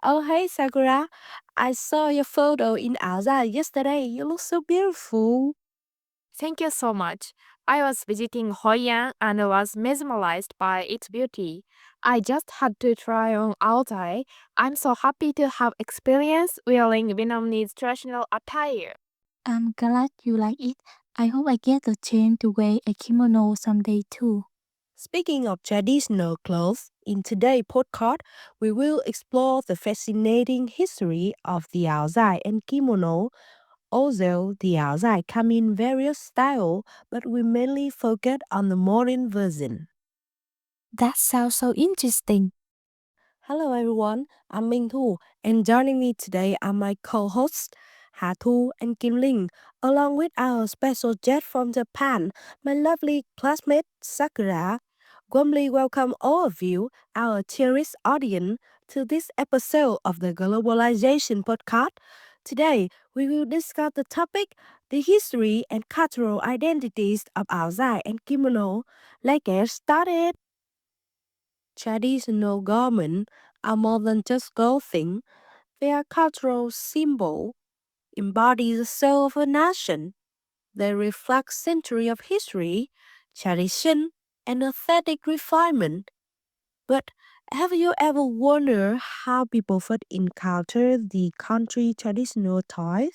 Oh, hey Sakura. I saw your photo in Áo Dài yesterday. You look so beautiful. Thank you so much. I was visiting Hoi An and was mesmerized by its beauty. I just had to try on Ao Dai. I'm so happy to have experience wearing Vietnamese traditional attire. I'm glad you like it. I hope I get the chance to wear a kimono someday too. Speaking of traditional clothes, in today's podcast, we will explore the fascinating history of the Áo Dài and kimono. Although the Áo Dài come in various styles, but we mainly focus on the modern version. That sounds so interesting. Hello everyone, I'm Minh Thu, and joining me today are my co-hosts Hà Thu and Kim Linh, along with our special guest from Japan, my lovely classmate Sakura. Warmly welcome all of you, our cherished audience, to this episode of the Globalization Podcast. Today, we will discuss the topic, the history and cultural identities of Áo Dài and kimono. Let's get started. Traditional garments are more than just clothing. They are cultural symbol, embody the soul of a nation. They reflect centuries of history, tradition, and aesthetic refinement. But have you ever wondered how people first encounter the country traditional toys?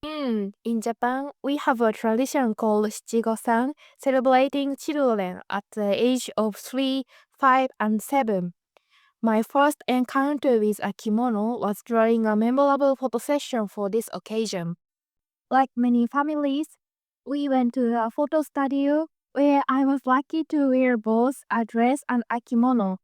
In Japan, we have a tradition called Shichigo-san, celebrating children at the age of 3, 5, and 7. My first encounter with a kimono was during a memorable photo session for this occasion. Like many families, we went to a photo studio where I was lucky to wear both a dress and a kimono.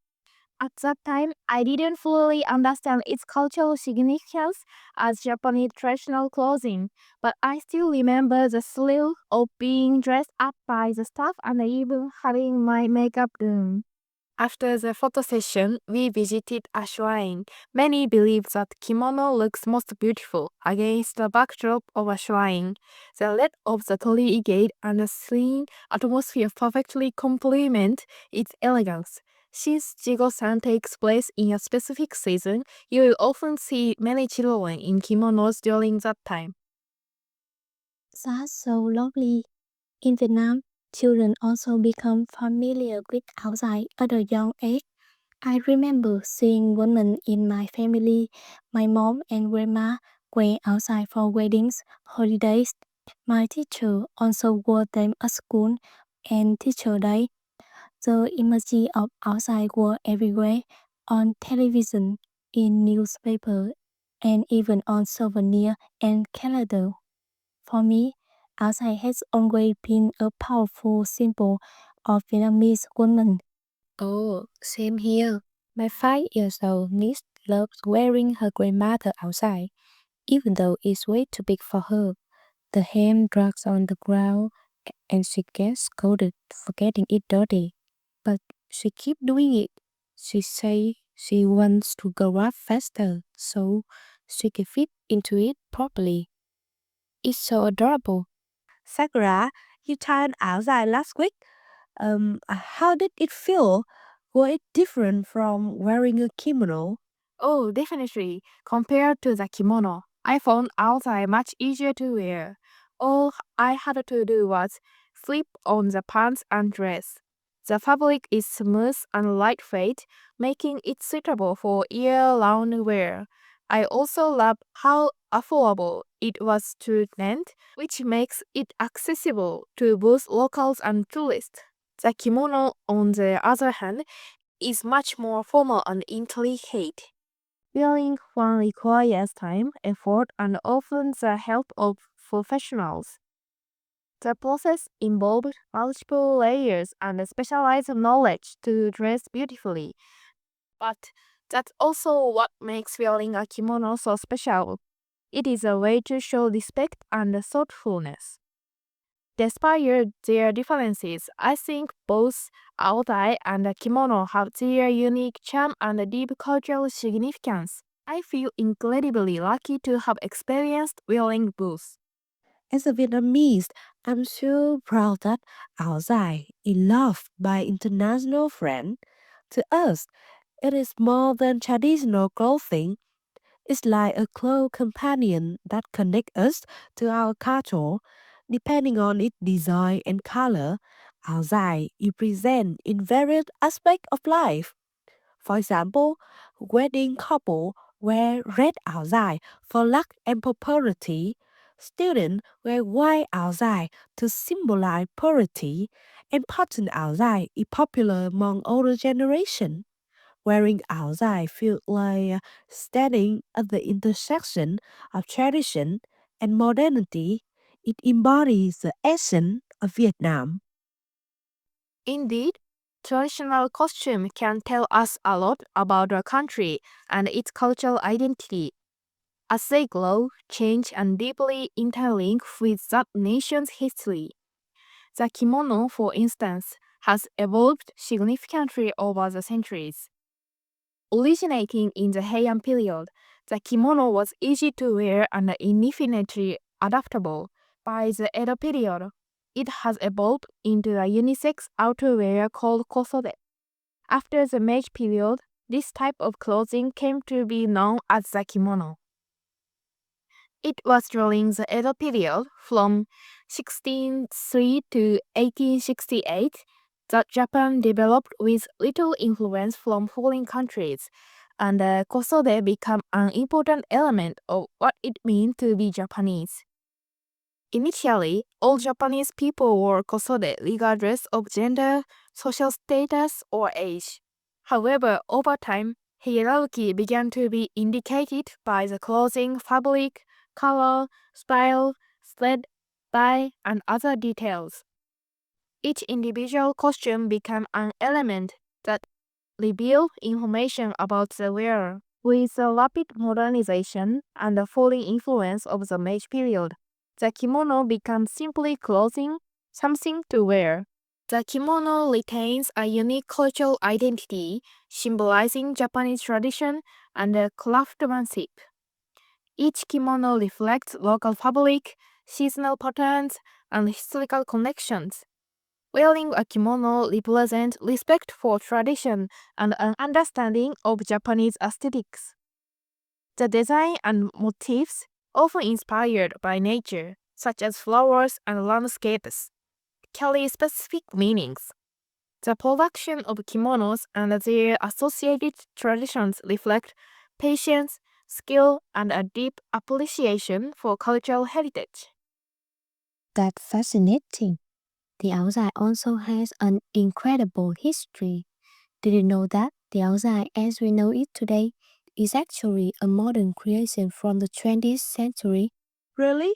At that time, I didn't fully understand its cultural significance as Japanese traditional clothing, but I still remember the thrill of being dressed up by the staff and even having my makeup done. After the photo session, we visited a shrine. Many believe that kimono looks most beautiful against the backdrop of a shrine. The red of the torii gate and the serene atmosphere perfectly complement its elegance. Since Jigo-san takes place in a specific season, you will often see many children in kimonos during that time. That's so lovely. In Vietnam, children also become familiar with áo dài at a young age. I remember seeing women in my family, my mom and grandma, wear áo dài for weddings, holidays. My teacher also wore them at school and teacher day. The imagery of áo dài were everywhere, on television, in newspaper, and even on souvenir and calendar. For me, áo dài has always been a powerful symbol of Vietnamese women. Oh, same here. My 5 years old niece loves wearing her grandmother outside, even though it's way too big for her. The hem drags on the ground and she gets scolded for getting it dirty. But she keeps doing it. She says she wants to grow up faster so she can fit into it properly. It's so adorable. Sakura, you tried áo dài last week. How did it feel? Was it different from wearing a kimono? Oh, definitely. Compared to the kimono, I found outside much easier to wear. All I had to do was flip on the pants and dress. The fabric is smooth and lightweight, making it suitable for year-round wear. I also love how affordable it was to rent, which makes it accessible to both locals and tourists. The kimono, on the other hand, is much more formal and intricate. Wearing one requires time, effort, and often the help of professionals. The process involved multiple layers and specialized knowledge to dress beautifully. But that's also what makes wearing a kimono so special. It is a way to show respect and thoughtfulness. Despite their differences, I think both Aodai and kimono have their unique charm and deep cultural significance. I feel incredibly lucky to have experienced wearing both. As a Vietnamese, I'm so proud that Áo Dài is loved by international friends. To us, it is more than traditional clothing. It's like a close companion that connects us to our culture. Depending on its design and color, Áo Dài is present in various aspects of life. For example, wedding couple wear red áo dài for luck and prosperity. Students wear white áo dài to symbolize purity, and cotton áo dài is popular among older generation. Wearing áo dài feels like standing at the intersection of tradition and modernity. It embodies the essence of Vietnam. Indeed, traditional costume can tell us a lot about our country and its cultural identity, as they glow, change, and deeply interlink with that nation's history. The kimono, for instance, has evolved significantly over the centuries. Originating in the Heian period, the kimono was easy to wear and infinitely adaptable. By the Edo period, it has evolved into a unisex outerwear called kosode. After the Meiji period, this type of clothing came to be known as the kimono. It was during the Edo period, from 1603 to 1868, that Japan developed with little influence from foreign countries, and kosode became an important element of what it means to be Japanese. Initially, all Japanese people wore kosode regardless of gender, social status, or age. However, over time, hierarchy began to be indicated by the clothing fabric, color, style, thread, dye, and other details. Each individual costume became an element that revealed information about the wearer. With the rapid modernization and the falling influence of the Meiji period, the kimono becomes simply clothing, something to wear. The kimono retains a unique cultural identity, symbolizing Japanese tradition and craftsmanship. Each kimono reflects local fabric, seasonal patterns, and historical connections. Wearing a kimono represents respect for tradition and an understanding of Japanese aesthetics. The design and motifs, often inspired by nature, such as flowers and landscapes, carry specific meanings. The production of kimonos and their associated traditions reflect patience, skill, and a deep appreciation for cultural heritage. That's fascinating. The Áo Dài also has an incredible history. Did you know that the Áo Dài as we know it today is actually a modern creation from the 20th century? Really?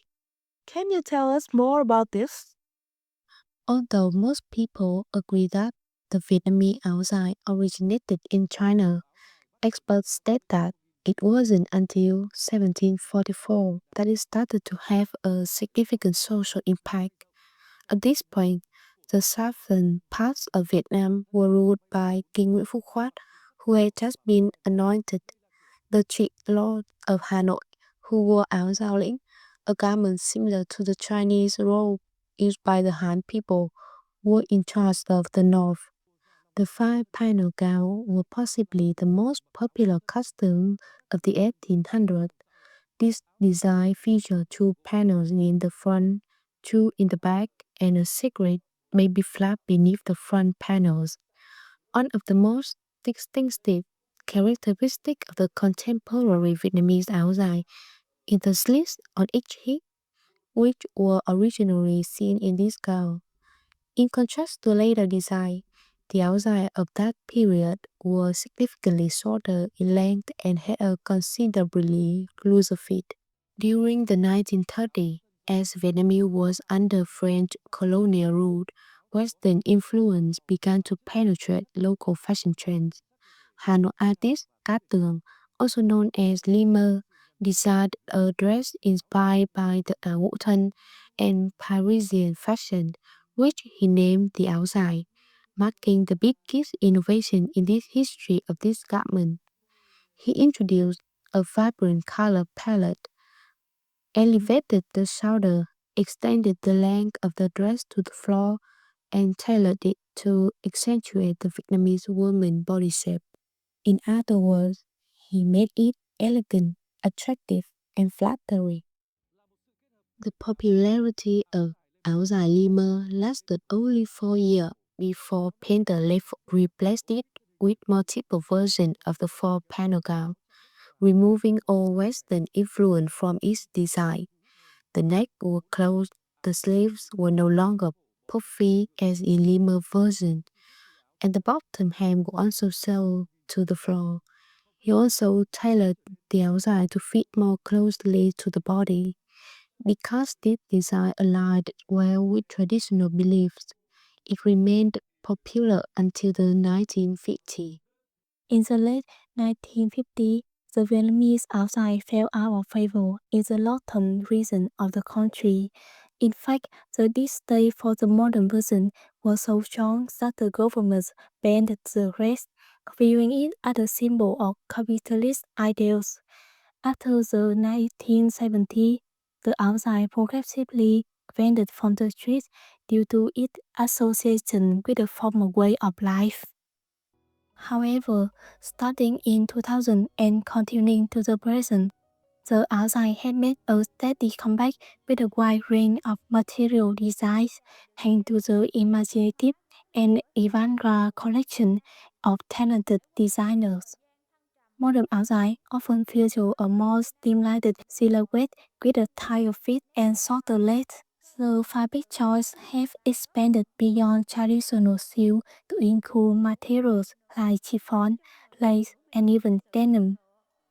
Can you tell us more about this? Although most people agree that the Vietnamese Áo Dài originated in China, experts state that it wasn't until 1744 that it started to have a significant social impact. At this point, the southern parts of Vietnam were ruled by King Nguyễn Phúc Khoát, who had just been anointed the chief lord of Hanoi, who wore áo giao lĩnh, a garment similar to the Chinese robe used by the Han people who were in charge of the north. The five-panel gown were possibly the most popular costume of the 1800s. This design featured two panels in the front, two in the back, and a cigarette maybe flap beneath the front panels. One of the most distinctive characteristics of the contemporary Vietnamese áo dài is the slits on each hip, which were originally seen in this gown. In contrast to later design, the áo dài of that period were significantly shorter in length and had a considerably looser fit. During the 1930s, as Vietnam was under French colonial rule, Western influence began to penetrate local fashion trends. Hanoi artist Cát Tường, also known as Limer, designed a dress inspired by the áo ngũ thân and Parisian fashion, which he named the áo dài, marking the biggest innovation in the history of this garment. He introduced a vibrant color palette, elevated the shoulder extended the length of the dress to the floor and tailored it to accentuate the Vietnamese woman's body shape. In other words, he made it elegant, attractive, and flattering. The popularity of áo dài limmer lasted only 4 years before painters replaced it with multiple versions of the four-panel gown, removing all Western influence from its design. The neck was closed, the sleeves were no longer puffy as in limmer version, and the bottom hem was also sewed to the floor. He also tailored the áo dài to fit more closely to the body. Because this design aligned well with traditional beliefs, it remained popular until the 1950s. In the late 1950s, the Vietnamese Áo Dài fell out of favor in the northern region of the country. In fact, the distaste for the modern version was so strong that the government banned the rest, viewing it as a symbol of capitalist ideals. After the 1970s, the Áo Dài progressively vanished from the streets due to its association with the former way of life. However, starting in 2000 and continuing to the present, the Áo Dài has made a steady comeback with a wide range of material designs thanks to the imaginative and avant-garde collection of talented designers. Modern áo dài often feature a more streamlined silhouette with a tighter fit and shorter legs. The fabric choice have expanded beyond traditional silk to include materials like chiffon, lace, and even denim.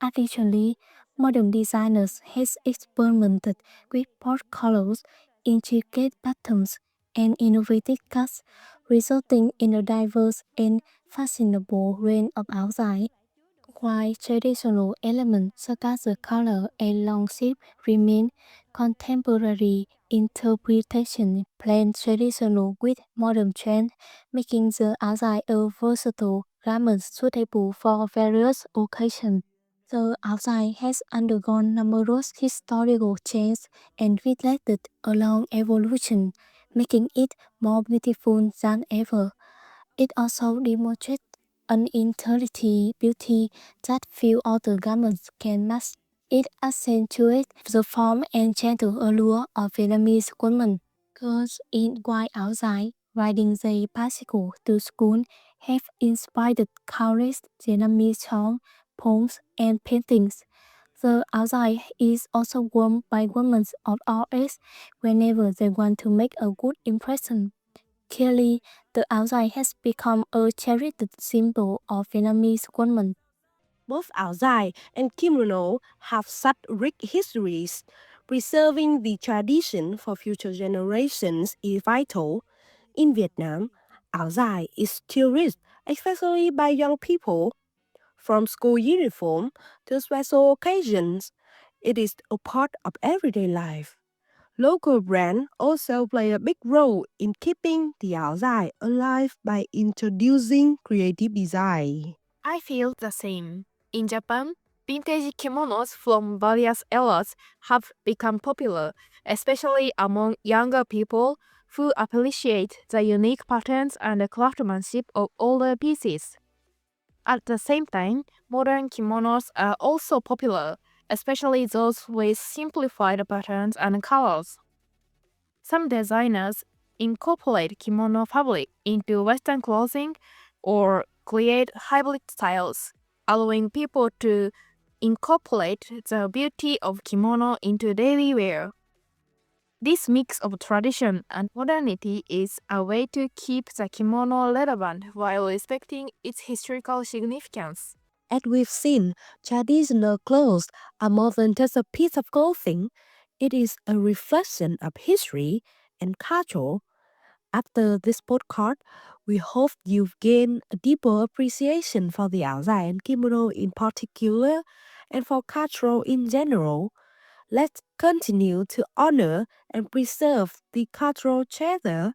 Additionally, modern designers have experimented with bold colors, intricate patterns, and innovative cuts, resulting in a diverse and fashionable range of áo dài. While traditional elements such as the collar and long sleeve remain, contemporary interpretation blend traditional with modern trends, making the áo dài a versatile garment suitable for various occasions. The áo dài has undergone numerous historical changes and reflected a long evolution, making it more beautiful than ever. It also demonstrates an intellectual beauty that few other garments can match. It accentuates the form and gentle allure of Vietnamese women. Girls in white áo dài riding their bicycle to school have inspired countless Vietnamese songs, poems, and paintings. The áo dài is also worn by women of all ages whenever they want to make a good impression. Clearly, the áo dài has become a cherished symbol of Vietnamese women. Both Áo Dài and Kimono have such rich histories. Preserving the tradition for future generations is vital. In Vietnam, Áo Dài is cherished, especially by young people. From school uniform to special occasions, it is a part of everyday life. Local brands also play a big role in keeping the Áo Dài alive by introducing creative design. I feel the same. In Japan, vintage kimonos from various eras have become popular, especially among younger people who appreciate the unique patterns and craftsmanship of older pieces. At the same time, modern kimonos are also popular, especially those with simplified patterns and colors. Some designers incorporate kimono fabric into Western clothing or create hybrid styles, allowing people to incorporate the beauty of kimono into daily wear. This mix of tradition and modernity is a way to keep the kimono relevant while respecting its historical significance. As we've seen, traditional clothes are more than just a piece of clothing. It is a reflection of history and culture. After this podcast, we hope you've gained a deeper appreciation for the áo dài and kimono in particular, and for culture in general. Let's continue to honor and preserve the cultural treasure.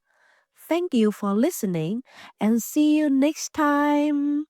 Thank you for listening and see you next time.